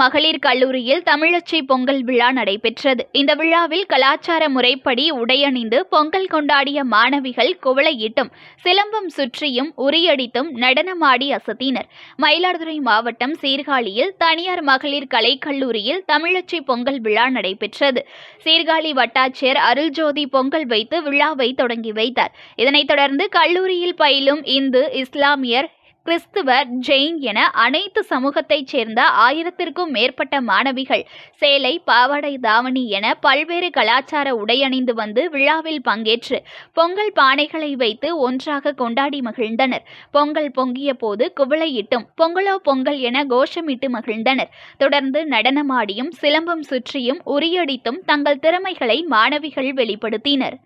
மகளிர் கல்லூரியில் தமிழச்சி பொங்கல் விழா நடைபெற்றது. இந்த விழாவில் கலாச்சார முறைப்படி உடையணிந்து பொங்கல் கொண்டாடிய மாணவிகள் குவளையிட்டும் சிலம்பம் சுற்றியும் உரியடித்தும் நடனமாடி அசத்தினர். மயிலாடுதுறை மாவட்டம் சீர்காழியில் தனியார் மகளிர் கலைக்கல்லூரியில் தமிழச்சி பொங்கல் விழா நடைபெற்றது. சீர்காழி வட்டாட்சியர் அருள்ஜோதி பொங்கல் வைத்து விழாவை தொடங்கி வைத்தார். இதனைத் தொடர்ந்து கல்லூரியில் பயிலும் இந்து, இஸ்லாமியர், கிறிஸ்துவர், ஜெயின் என அனைத்து சமூகத்தைச் சேர்ந்த 1000க்கும் மேற்பட்ட மாணவிகள் சேலை, பாவாடை தாவணி என பல்வேறு கலாச்சார உடையணிந்து வந்து விழாவில் பங்கேற்று பொங்கல் பானைகளை வைத்து ஒன்றாக கொண்டாடி மகிழ்ந்தனர். பொங்கல் பொங்கிய போது குவளையிட்டும் பொங்கலோ பொங்கல் என கோஷமிட்டு மகிழ்ந்தனர். தொடர்ந்து நடனமாடியும் சிலம்பம் சுற்றியும் உரியடித்தும் தங்கள் திறமைகளை மாணவிகள் வெளிப்படுத்தினர்.